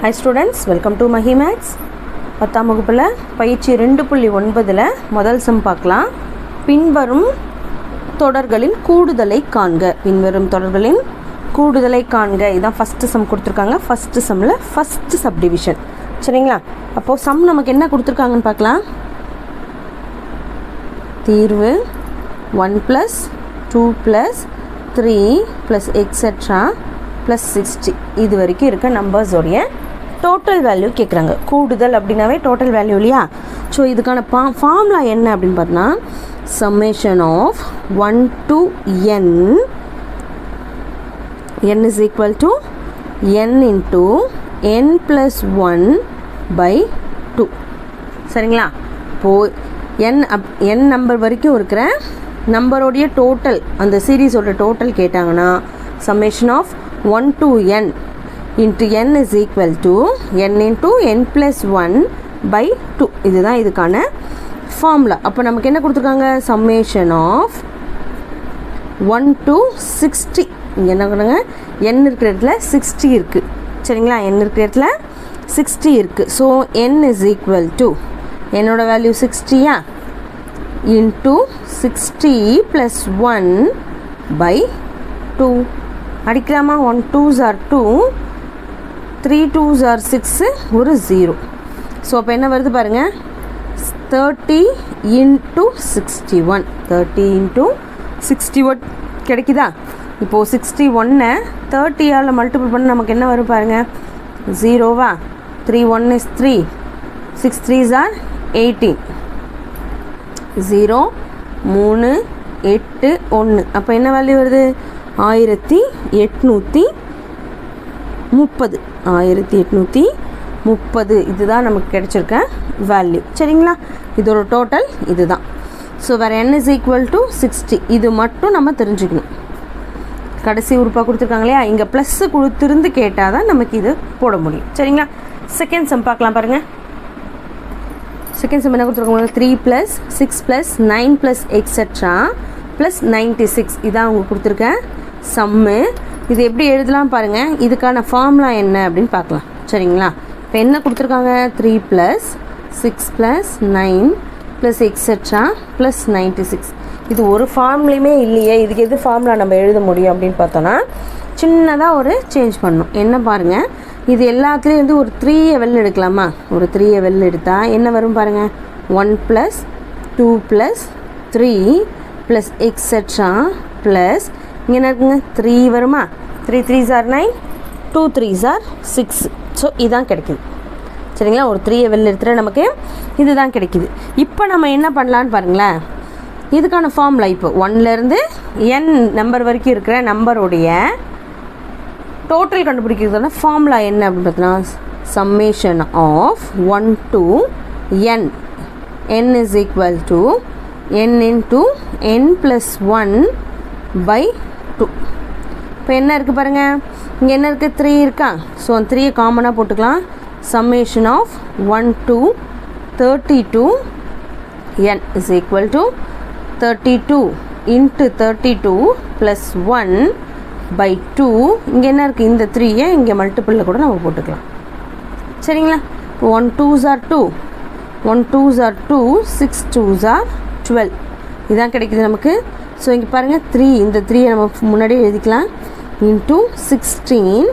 Hi students, welcome to Mahi Maths. 10ஆம் வகுப்புல பயிற்சி 2.9ல முதல் சம் பார்க்கலாம். பின்வரும் தொடர்களின் கூடுதலை காண்க. இதான் ஃபர்ஸ்ட் சம் கொடுத்திருக்காங்க. ஃபர்ஸ்ட் சம்ல ஃபர்ஸ்ட் சப்டிவிஷன். சரிங்களா? அப்போ சம் நமக்கு என்ன கொடுத்திருக்காங்கன்னு பார்க்கலாம். தீர்வு 1 + 2 + 3 + etc. +60 இது வரைக்கும் இருக்க நம்பர்ஸோடைய டோட்டல் வேல்யூ கேட்குறாங்க. கூடுதல் அப்படின்னாவே டோட்டல் வேல்யூ இல்லையா? ஸோ இதுக்கான ஃபார்முலா என்ன அப்படின்னு பார்த்தோன்னா summation of 1 to n is equal to n into n + 1/2. சரிங்களா? இப்போது n நம்பர் வரைக்கும் இருக்கிற நம்பரோடைய டோட்டல், அந்த சீரீஸோட டோட்டல் கேட்டாங்கன்னா summation of 1 to n into n is equal to n into n + 1/2. இதுதான் இதுக்கான ஃபார்முலா. அப்போ நமக்கு என்ன கொடுத்துருக்காங்க? Summation of 1 to 60. இங்கே என்ன பண்ணுங்க, n இருக்கிற இடத்துல 60 இருக்குது. சரிங்களா? n இருக்கிற இடத்துல 60 இருக்குது. So n is equal to என்னோட வேல்யூ 60யா into 60 + 1/2. அடிக்கலாமா? 1 2s are 2, 3 2s are 6, ஒரு 0. ஸோ அப்போ என்ன வருது பாருங்கள், 30 × 61. 30 × 61 கிடைக்குதா? இப்போது 61-ஐ 30ஆல் மல்டிபிள் பண்ண நமக்கு என்ன வரும் பாருங்கள், 0வா? 3 1 is 3, 6 3s are 18, 0 3 8 1. அப்போ என்ன வேல்யூ வருது? 1830. 1830 இதுதான் நமக்கு கிடைச்சிருக்க வேல்யூ. சரிங்களா? இதோட டோட்டல் இதுதான். ஸோ வேறு n is equal to 60. இது மட்டும் நம்ம தெரிஞ்சுக்கணும். கடைசி உறுப்பாக கொடுத்துருக்காங்க இல்லையா, இங்கே ப்ளஸ்ஸு கொடுத்துருந்து கேட்டால் தான் நமக்கு இது போட முடியும். சரிங்களா? செகண்ட் சம் பார்க்கலாம் பாருங்கள். செகண்ட் சம் என்ன கொடுத்துருக்காங்க? 3 + 6 + 9 + etc. +96 இதான் அவங்க கொடுத்துருக்க சம்மு. இது எப்படி எழுதலாம் பாருங்கள். இதுக்கான ஃபார்முலா என்ன அப்படின்னு பார்க்கலாம். சரிங்களா? இப்போ என்ன கொடுத்துருக்காங்க? 3 + 6 + 9 + etc. +96. இது ஒரு ஃபார்முலையுமே இல்லையே, இதுக்கு எது ஃபார்முலா நம்ம எழுத முடியும் அப்படின்னு பார்த்தோன்னா சின்னதாக ஒரு சேஞ்ச் பண்ணணும். என்ன பாருங்கள், இது எல்லாத்துலேயும் வந்து ஒரு 3 வெளில எடுக்கலாமா? ஒரு 3 வெளில எடுத்தால் என்ன வரும் பாருங்கள், 1 + 2 + 3 + etc. ப்ளஸ் இங்கே என்ன இருக்குங்க, 3 வருமா? 3 3s are 9, 2 3s are 6. So இதுதான் கிடைக்குது. சரிங்களா? ஒரு 3 வெளில எடுத்துகிற நமக்கு இதுதான் கிடைக்குது. இப்போ நம்ம என்ன பண்ணலான்னு பாருங்களேன். இதுக்கான ஃபார்முலா இப்போ 1லேருந்து n நம்பர் வரைக்கும் இருக்கிற நம்பருடைய டோட்டல் கண்டுபிடிக்கிறதுனா ஃபார்முலா என்ன அப்படின்னு பார்த்தோன்னா summation of 1 to n. n is equal to n into n + 1/2. இப்போ என்ன இருக்குது பாருங்கள், இங்கே என்ன இருக்குது? 3 இருக்கா? ஸோ அந்த 3 காமனாக போட்டுக்கலாம். Summation of 1 to 32 n is equal to 32 × 32 + 1/2. இங்கே என்ன இருக்குது? இந்த 3-ஐ இங்கே மல்டிப்பிளில் கூட நம்ம போட்டுக்கலாம். சரிங்களா? 1 2s are 2, 1 2s are 2, 6 2s are 12. இதான் கிடைக்குது நமக்கு. ஸோ இங்கே பாருங்கள், 3 இந்த 3-ஐ நம்ம முன்னாடியே எழுதிக்கலாம். into 16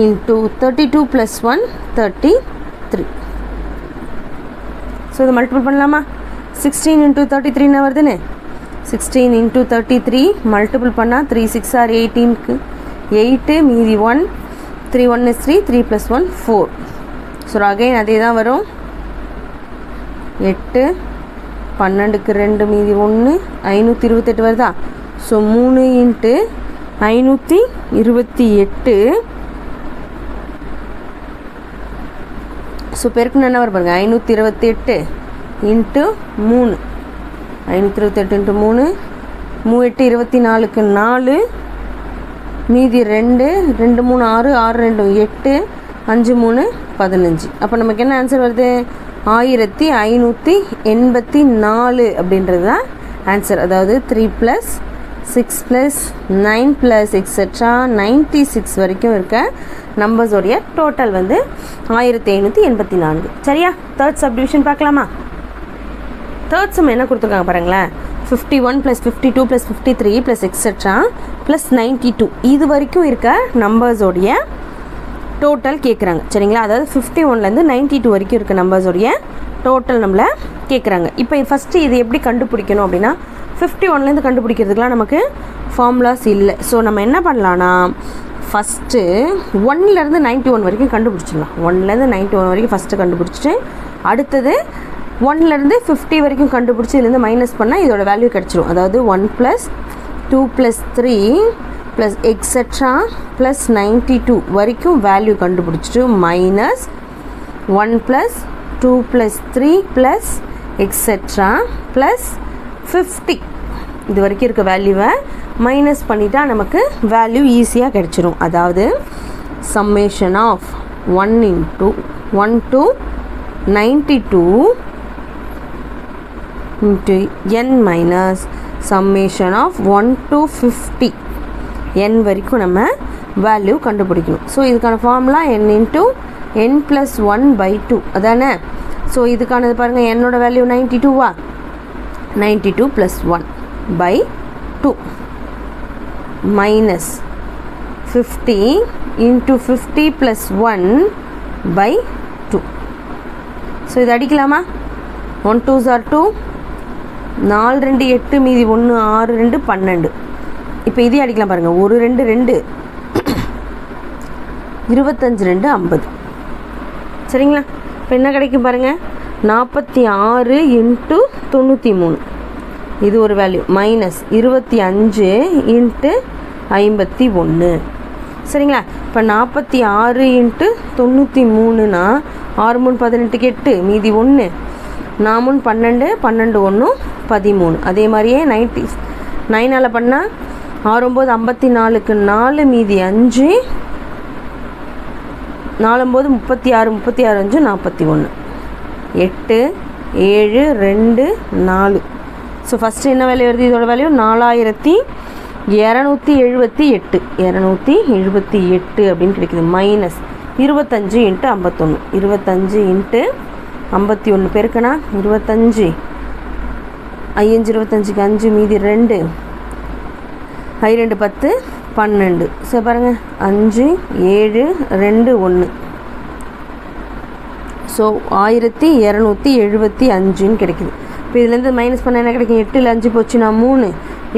into 32 + 1 33. ஸோ இதை மல்டிபிள் பண்ணலாமா? 16 × 33 என்ன வருதுன்னு? 16 × 33 மல்டிபிள் பண்ணால் 3 6 are 18க்கு 8 மீதி 1, 3 1 is 3, 3 + 1 4. ஸோ அகைன் அதே தான் வரும். 8 12க்கு 2 மீதி 1, 528 வருதா? ஸோ 3 × 528. ஸோ பெருக்குன்னு என்ன வரும் பாருங்கள், 528 × 3. 528 × 3, 3 8 24க்கு 4 மீதி 2, 2 3 6, 6 2 8, 5 3 15. அப்போ நமக்கு என்ன ஆன்சர் வருது? 1584 அப்படின்றது தான் ஆன்சர். அதாவது 3 + 6 + 9 + எக்ஸெட்ரா 96 வரைக்கும் இருக்க நம்பர்ஸோடைய டோட்டல் வந்து 1584. சரியா? தேர்ட் சப்டிவிஷன் பார்க்கலாமா? தேர்ட் சம் என்ன கொடுத்துருக்காங்க பாருங்களேன். 51 + 52 + 53 + எக்ஸெட்ரா + 92 இது வரைக்கும் இருக்க நம்பர்ஸோடைய டோட்டல் கேட்குறாங்க. சரிங்களா? அதாவது 51லேருந்து 92 வரைக்கும் இருக்க நம்பர்ஸோடைய டோட்டல் நம்மளை கேட்குறாங்க. இப்போ ஃபஸ்ட்டு இது எப்படி கண்டுபிடிக்கணும் அப்படின்னா 51லேருந்து கண்டுபிடிக்கிறதுக்குலாம் நமக்கு ஃபார்முலாஸ் இல்லை. ஸோ நம்ம என்ன பண்ணலான்னா ஃபஸ்ட்டு 1லேருந்து 91 வரைக்கும் கண்டுபிடிச்சிடலாம். 1லேருந்து 91 வரைக்கும் ஃபஸ்ட்டு கண்டுபிடிச்சிட்டு அடுத்தது 1லேருந்து 50 வரைக்கும் கண்டுபிடிச்சி இதுலேருந்து மைனஸ் பண்ணால் இதோட வேல்யூ கிடச்சிரும். அதாவது 1 + 2 + 3 + எக்ஸெட்ரா + 92 வரைக்கும் வேல்யூ கண்டுபிடிச்சிட்டு மைனஸ் 1 + 2 + 3 + எக்ஸெட்ரா + 50 இது வரைக்கும் இருக்க வேல்யூவை மைனஸ் பண்ணிட்டா நமக்கு வேல்யூ ஈஸியாக கிடச்சிரும். அதாவது summation of 1 to 92 into n minus summation of 1 to 50 n வரைக்கும் நம்ம வேல்யூ கண்டுபிடிக்கணும். ஸோ இதுக்கான ஃபார்முலா n into n + 1/2 அதானே? ஸோ இதுக்கானது பாருங்கள், என்னோட வேல்யூ 92வா, 92 + 1/2 minus 50 into 50 + 1/2. ஸோ இது அடிக்கலாமா? 1 2s are 2, 4 2 8, மீதி 1 6 2 12. இப்போ இதே அடிக்கலாம் பாருங்கள். 1 2 2 25 2 50. சரிங்களா? இப்போ என்ன கிடைக்கும் பாருங்கள், 46 × 93 இது ஒரு வேல்யூ மைனஸ் 25 × 51. சரிங்களா? இப்போ 46 × 93னா 6 3 18 8, மீதி 1 4 3 12 12 1 13. அதே மாதிரியே 9ஆல் பண்ணால் 6 9 54க்கு 4, மீதி 5 4 9 36 36 5 41 8 7 2 4. ஸோ ஃபஸ்ட்டு என்ன வேல்யூ வருது? இதோட வேல்யூ 4278 278 அப்படின்னு கிடைக்குது. மைனஸ் 25 × 51 25 × 51 பெருக்கனா 25 5 25க்கு 5, மீதி 2 2 10 12. ஸோ பாருங்கள் 5 7 2 1. ஸோ 1275 கிடைக்குது. இப்போ இதுலேருந்து மைனஸ் பண்ண என்ன கிடைக்கும்? 8ல் 5 போச்சுன்னா 3,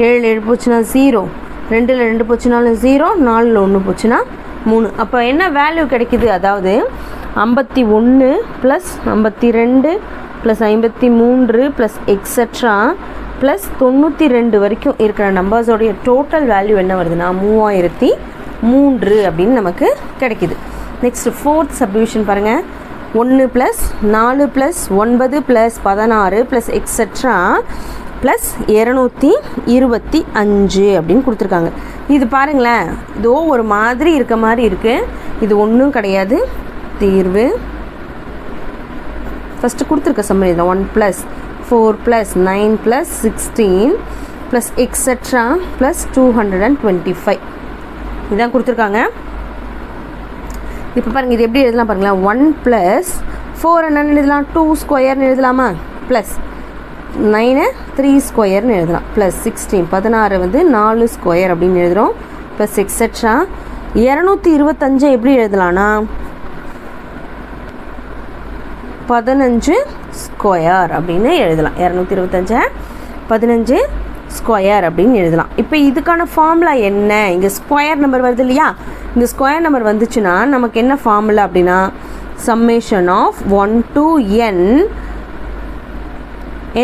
7ல் 7 போச்சுன்னா 0, 2ல் 2 போச்சுனாலும் 0, 4ல் 1 போச்சுன்னா 3. அப்போ என்ன வேல்யூ கிடைக்குது? அதாவது 51 + 52 + 53 + எக்ஸெட்ரா + 92 வரைக்கும் இருக்கிற நம்பர்ஸோடைய டோட்டல் வேல்யூ என்ன வருதுன்னா 3003 அப்படின்னு நமக்கு கிடைக்குது. நெக்ஸ்ட் ஃபோர்த் சப்டிவிஷன் பாருங்கள். 1 + 4 + 9 + 16 + எக்ஸெட்ரா + 225 அப்படின்னு கொடுத்துருக்காங்க. இது பாருங்களேன், இதோ ஒரு மாதிரி இருக்க மாதிரி இருக்குது. இது ஒன்றும் கிடையாது. தீர்வு ஃபஸ்ட்டு கொடுத்துருக்க சம்மரி தான். 1 + 4 + 9 + 16 + எக்ஸெட்ரா + 225 இதான் கொடுத்துருக்காங்க. இப்போ பாருங்கள், இது எப்படி எழுதலாம் பாருங்களேன். 1 + 4 என்னென்னு எழுதலாம்? 2 ஸ்கொயர்னு எழுதலாமா? ப்ளஸ் 9 3 ஸ்கொயர்னு எழுதலாம். ப்ளஸ் 16 16 வந்து 4 ஸ்கொயர் அப்படின்னு எழுதுகிறோம். ப்ளஸ் எக்ஸெட்ரா 225 எப்படி எழுதலான்னா 15 ஸ்கொயர் அப்படின்னு எழுதலாம். 225 15 ஸ்கொயர் அப்படின்னு எழுதலாம். இப்போ இதுக்கான ஃபார்முலா என்ன? இங்கே ஸ்கொயர் நம்பர் வருது இல்லையா? இந்த ஸ்கொயர் நம்பர் வந்துச்சுன்னா நமக்கு என்ன ஃபார்முலா அப்படின்னா சம்மேஷன் ஆஃப் 1 to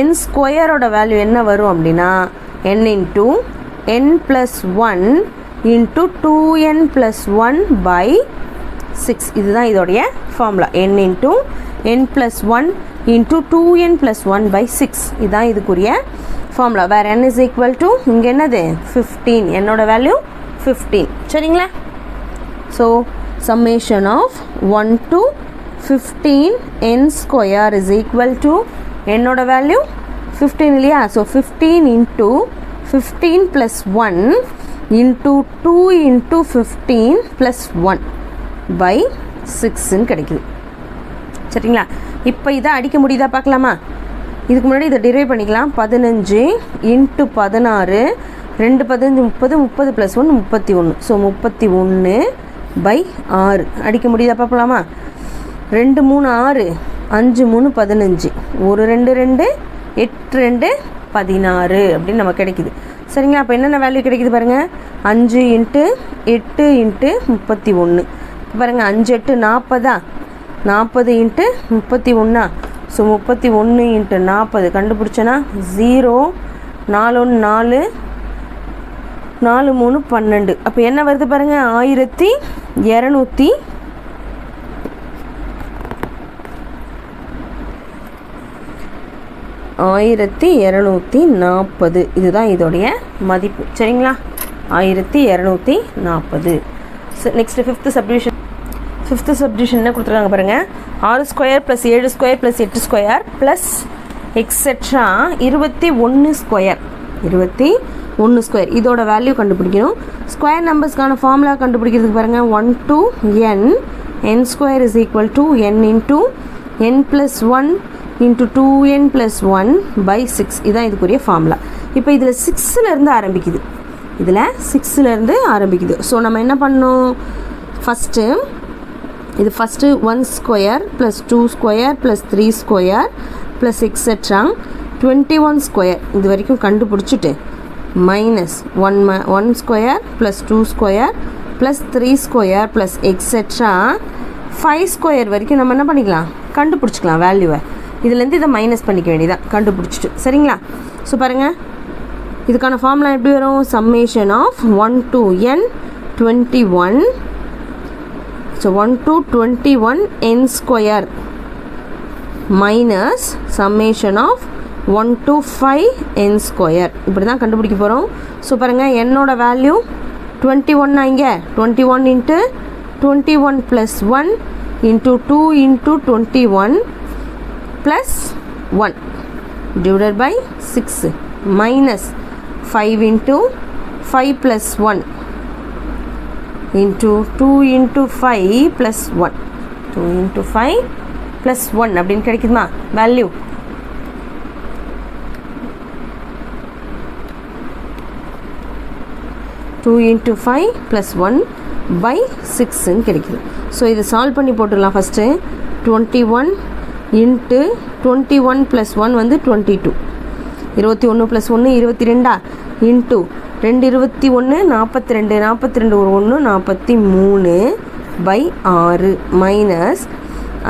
n ஸ்கொயரோட வேல்யூ என்ன வரும் அப்படின்னா n into n + 1 into 2n + 1/6. இதுதான் இதோடைய formula. n into n + 1 into 2n + 1/6 இதுதான் இதுக்குரிய ஃபார்முலா. வேறு n = இங்கே என்னது 15, என்னோட வேல்யூ 15. சரிங்களா? So summation of 1 to 15 n square = என்னோட வேல்யூ 15 இல்லையா? So 15 into 15 plus 1 into 2 into 15 plus 1 by 6 கிடைக்குது. சரிங்களா? இப்போ இதை அடிக்க முடியுதா பார்க்கலாமா? இதுக்கு முன்னாடி இதை டிரைவ் பண்ணிக்கலாம். 15 into 16 2 15 30 30 plus 1 31. ஸோ 31 by 6 அடிக்க முடியுதா பார்க்கலாமா? 2 3 6 5 3 15 1 2 2 8 2 16 அப்படின்னு நமக்கு கிடைக்குது. சரிங்களா? அப்போ என்னென்ன வேல்யூ கிடைக்குது பாருங்கள். 5 இன்ட்டு 8 இன்ட்டு 31. பாருங்கள் 5 8 40 40 இன்ட்டு 31. So 31 into 40 கண்டுபிடிச்சோன்னா 0 4 1 4 4 3 12. அப்போ என்ன வருது பாருங்கள். 1240. இதுதான் இதோடைய மதிப்பு. சரிங்களா? 1240. Next fifth subdivision. Fifth subdivision என்ன கொடுத்துருக்காங்க பாருங்கள். 6 square plus 7 square plus 8 square plus etcetera 21 square. 21 square இதோட வேல்யூ கண்டுபிடிக்கணும். ஸ்கொயர் நம்பர்ஸ்க்கான ஃபார்முலா கண்டுபிடிக்கிறதுக்கு பாருங்கள். 1 to n n square is equal to n into n plus 1 into 2n plus 1 by 6. இதுதான் இதுக்குரிய ஃபார்முலா. இப்போ இதில் 6லேருந்து ஆரம்பிக்குது. ஸோ நம்ம என்ன பண்ணோம்? இது first 1 square plus 2 square plus 3 square plus etcetera 21 square இது வரைக்கும் கண்டுபிடிச்சிட்டு minus 1 square plus 2 square plus 3 square plus etcetera 5 square வரைக்கும் நம்ம என்ன பண்ணிக்கலாம்? கண்டுபிடிச்சிக்கலாம் வேல்யூவை. இதுலேருந்து இதை மைனஸ் பண்ணிக்க வேண்டியதான் கண்டுபிடிச்சிட்டு. சரிங்களா? ஸோ பாருங்கள், இதுக்கான ஃபார்முலா எப்படி வரும்? Summation of 1 to n 21. So 1 to 21 n square minus summation of 1 to 5 n square. இப்படி தான் கண்டுபிடிக்க போகிறோம். ஸோ பாருங்கள், என்னோட வேல்யூ 21 இங்கே 21 into 21 plus 1 into 2 into 21 plus 1 divided by 6 minus 5 into 5 plus 1 into 2 into 5 plus 1 2 into 5 plus 1 அப்படின்னு கிடைக்குமா value? Two into 5 plus 1 by 6 கிடைக்குது. ஸோ இதை சால்வ் பண்ணி போட்டுடலாம். ஃபஸ்ட்டு 21 இன்ட்டு 21 ப்ளஸ் 1 வந்து 22. 21 ப்ளஸ் 1 22 இன்ட்டு 2 21 42 42 ஒரு 1 43 by 6 minus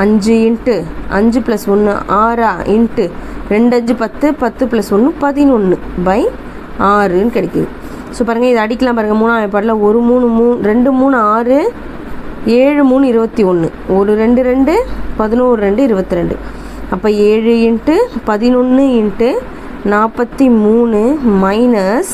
5 into 5 plus 1 6 into 2 5 10 10 plus 1 11 by 6ன்னு கிடைக்குது. ஸோ பாருங்கள், இதை அடிக்கலாம் பாருங்கள். 3ஆம் ஏற்பாடில் 1 3 2 3 6 7 3 21 1 2 2 11 2 22. அப்போ 7 இன்ட்டு 11 இன்ட்டு 43 மைனஸ்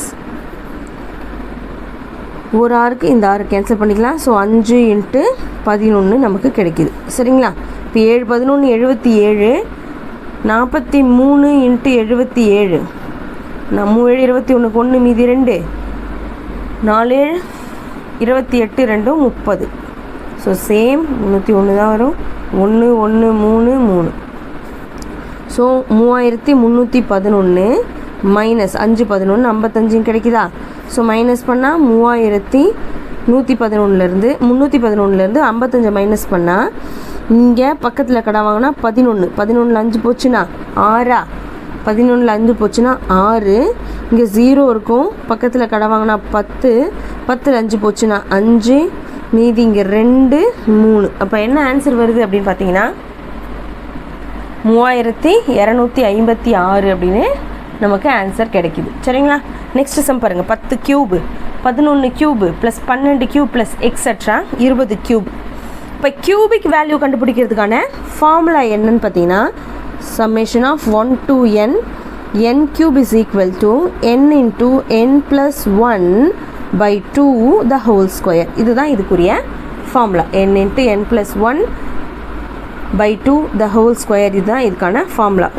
ஒரு 6க்கு இந்த 6 கேன்சல் பண்ணிக்கலாம். ஸோ 5 இன்ட்டு 11 நமக்கு கிடைக்கிது. சரிங்களா? இப்போ 7 11 77 43 இன்ட்டு 77 நம்ம 7 21 1 மீதி 2 4 28 2 30. ஸோ சேம் 301 தான் வரும். 1 1 3 3. ஸோ 3311 மைனஸ் 5 11 55 கிடைக்குதா? ஸோ மைனஸ் பண்ணால் 3111லேருந்து 55 மைனஸ் பண்ணால் இங்கே பக்கத்தில் கடை வாங்கினா 11 11 5 போச்சுன்னா 6 11 5 போச்சுன்னா 6. இங்கே 0 இருக்கும். பக்கத்தில் கடை வாங்கினா 10 10 5 போச்சுன்னா 5 மீதி இங்கே 2 3. அப்போ என்ன ஆன்சர் வருது அப்படின்னு பார்த்தீங்கன்னா 3256 அப்படின்னு நமக்கு ஆன்சர் கிடைக்குது. சரிங்களா? நெக்ஸ்ட் சம் பாருங்கள். 10 cube 11 cube plus 12 cube plus etcetera 20 cube. இப்போ கியூபிக் வேல்யூ கண்டுபிடிக்கிறதுக்கான ஃபார்முலா என்னன்னு பார்த்தீங்கன்னா summation of 1 to n n cube is equal to n into n plus 1 by 2 the whole square. இதுதான் இதுக்குரிய formula. n into n plus 1 by 2 the whole square இதுதான் இதுக்கான formula.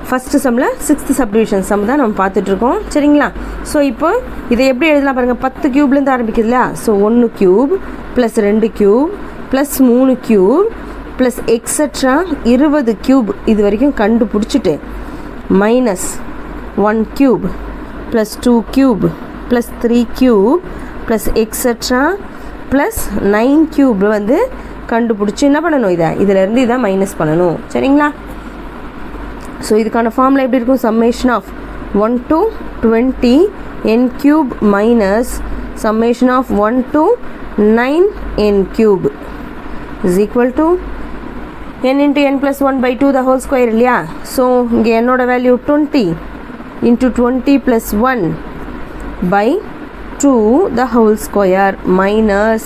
First சம்மில் 6th subdivision some தான் நம்ம பார்த்துட்ருக்கோம். சரிங்களா? So இப்போ இதை எப்படி எழுதலாம் பாருங்கள். 10 க்யூப்லேருந்து ஆரம்பிக்குது இல்லையா? So 1 cube plus 2 cube plus 3 cube plus etcetera 20 cube இது வரைக்கும் கண்டுபிடிச்சிட்டு minus 1 cube plus 2 cube plus 3 cube plus etcetera plus 9 cube வந்து கண்டுபிடிச்சி என்ன பண்ணணும்? இதிலேருந்து இதை மைனஸ் பண்ணணும். சரிங்களா? ஸோ இதுக்கான ஃபார்முலா எப்படி இருக்கும்? Summation of 1 to 20 n cube minus summation of 1 to 9 n cube is equal to n into n plus 1 by 2 the whole square இல்லையா? ஸோ இங்கே என்னோட value 20 into 20 plus 1 by 2 the whole square minus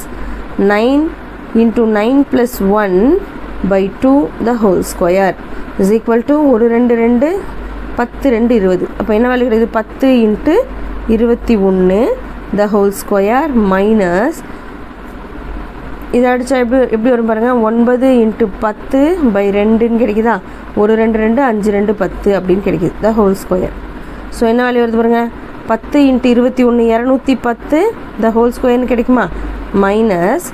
9 into 9 plus 1 by 2 the whole square is equal to 1 2 2 10 2 20. அப்போ என்ன value கிடைக்குது? 10 into 21 the whole square minus இதை அடித்தா எப்படி வரும் பாருங்கள். 9 into 10 by 2ன்னு கிடைக்குதா? 1 2 2 5 2 10 அப்படின்னு கிடைக்குது the whole square. ஸோ என்ன வேல்யூ வருது பாருங்கள். 10 into 21 210 the whole squareன்னு கிடைக்குமா? மைனஸ்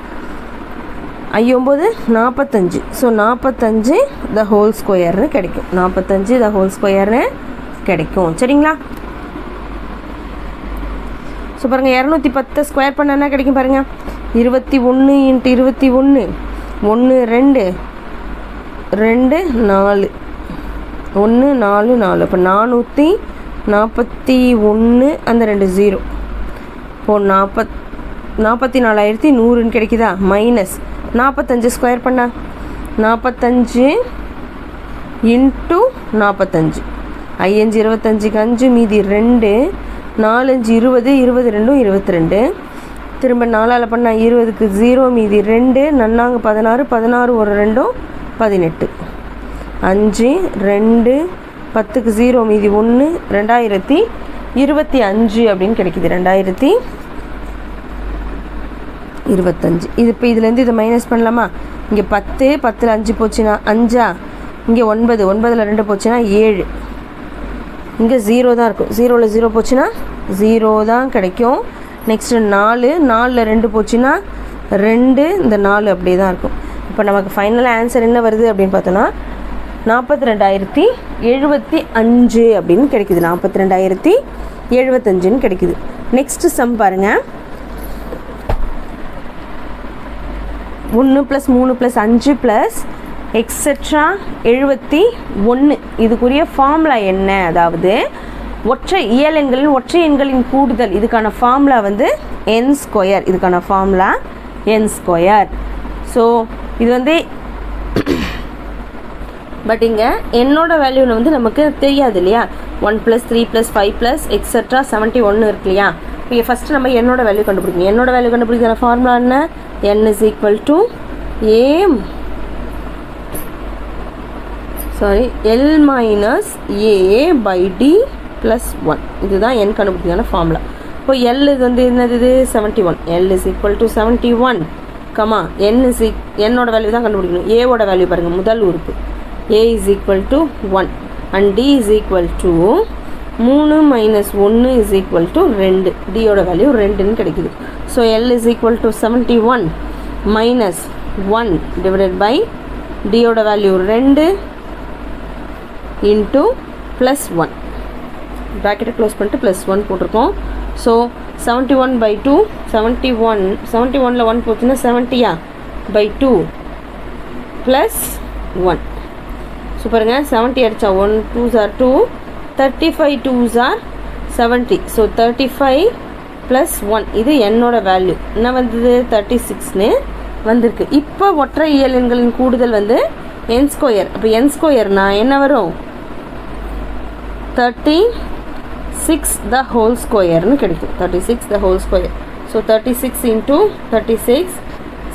9 45. ஸோ 45 த ஹோல் ஸ்கொயர்னு கிடைக்கும். 45 த ஹோல் ஸ்கொயர்னு கிடைக்கும். சரிங்களா? ஸோ பாருங்கள் 210 ஸ்கொயர் பண்ண என்ன கிடைக்கும் பாருங்கள். 21 into 21 1 2 2 4 1 4 4. அப்போ 441 அந்த 2 0. இப்போது 44,100ன்னு கிடைக்குதா? மைனஸ் 45 ஸ்கொயர் பண்ணா 45 இன்ட்டு 45 5 25 5 மீதி 2 4 5 20 22 22 திரும்ப 4ஆல் பண்ணால் 20க்கு 0 மீதி 2 நன்னாங்க 16 16 ஒரு 2 18 5 2 10க்கு 0 மீதி 1 2025 அப்படின்னு கிடைக்குது. 2025. இது இப்போ இதுலேருந்து இதை மைனஸ் பண்ணலாமா? இங்கே 10 10ல் 5 போச்சுன்னா 5. இங்கே 9 9ல் 2 போச்சுன்னா 7. இங்கே 0 தான் இருக்கும். 0ல் 0 போச்சுன்னா 0 தான் கிடைக்கும். நெக்ஸ்ட்டு 4 4ல் 2 போச்சுன்னா 2. இந்த 4 அப்படியே தான் இருக்கும். இப்போ நமக்கு ஃபைனலாக ஆன்சர் என்ன வருது அப்படின்னு பார்த்தோன்னா 42,075 அப்படின்னு கிடைக்குது. 42,075ன்னு கிடைக்குது. நெக்ஸ்ட்டு சம் பாருங்கள். 1 + 3 + 5 + எக்ஸட்ரா 71 இதுக்குரிய ஃபார்முலா என்ன? அதாவது ஒற்றை இயல் எண்களின் ஒற்றை எண்களின் கூடுதல். இதுக்கான ஃபார்முலா வந்து n ஸ்கொயர். இதுக்கான ஃபார்முலா n ஸ்கொயர். ஸோ இது வந்து பட் இங்கே என்னோட வேல்யூ வந்து நமக்கு தெரியாது இல்லையா? 1 + 3 + 5 + எக்ஸட்ரா 71 இருக்கு இல்லையா? இங்கே ஃபஸ்ட்டு நம்ம என்னோட வேல்யூ கண்டுபிடிக்கணும். என்னோட வேல்யூ கண்டுபிடிக்கிற ஃபார்முலா என்ன? n is equal to L minus A by D plus 1. இதுதான் n கண்டுபிடிக்கான ஃபார்முலா. இப்போ L இது வந்து என்னது? 71. L is equal to 71 comma என்னோட வேல்யூ தான் கண்டுபிடிக்கணும். ஏவோட வேல்யூ பாருங்கள், முதல் உறுப்பு A is equal to 1 and D is equal to 3 minus 1 is equal to 2. D ஓட வேல்யூ 2ன்னு கிடைக்குது. So L is equal to 71 minus 1 divided by D ஓட வேல்யூ 2 into plus 1. ப்ராக்கெட்டை க்ளோஸ் பண்ணிட்டு plus 1 போட்டிருக்கோம். ஸோ 71 by 2 71ல் 1 போச்சுன்னா 70 by 2 plus 1. So பாருங்கள் 70 அடித்தா 1 2s are 2 35 2s are 70. So 35 plus 1 இது என்னோட வேல்யூ என்ன வந்தது? 36ன்னு வந்திருக்கு. இப்போ ஒற்றை இயல் எண்களின் கூடுதல் வந்து n ஸ்கொயர். அப்போ n ஸ்கொயர்னா என்ன வரும்? 36 the whole squareன்னு கிடைக்கும். 36 the whole square. So 36 into 36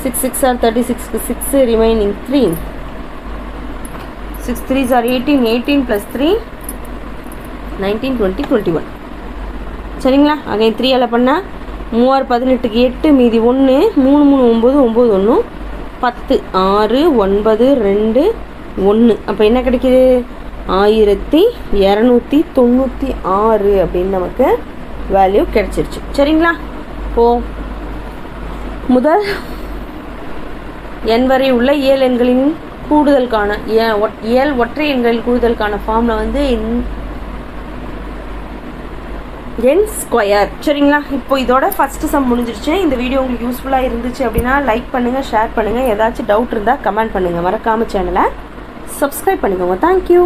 6 6 are 36க்கு 6 remaining 3 6 3s are 18 18 plus 3 19 20 21. சரிங்களா? அகைன் 3ஆல் பண்ணால் 3 18க்கு 8 மீதி 1 3 3 9 9 1 10 6 9 2 1. அப்போ என்ன கிடைக்கிது? 1296 அப்படின்னு நமக்கு வேல்யூ கிடச்சிருச்சு. சரிங்களா? இப்போது முதல் n வரை உள்ள இயல் எண்களின் கூடுதலுக்கான இயல் ஒற்றை எண்களின் கூடுதலுக்கான ஃபார்மில் வந்து n ஸ்கொயர். சரிங்களா? இப்போ இதோட ஃபஸ்ட்டு சம் முடிஞ்சிருச்சு. இந்த வீடியோ உங்களுக்கு யூஸ்ஃபுல்லாக இருந்துச்சு அப்படின்னா லைக் பண்ணுங்கள், ஷேர் பண்ணுங்கள். ஏதாச்சும் டவுட் இருந்தால் கமெண்ட் பண்ணுங்கள். மறக்காமல் சேனலை சப்ஸ்கிரைப் பண்ணிக்கோங்க. தேங்க்யூ.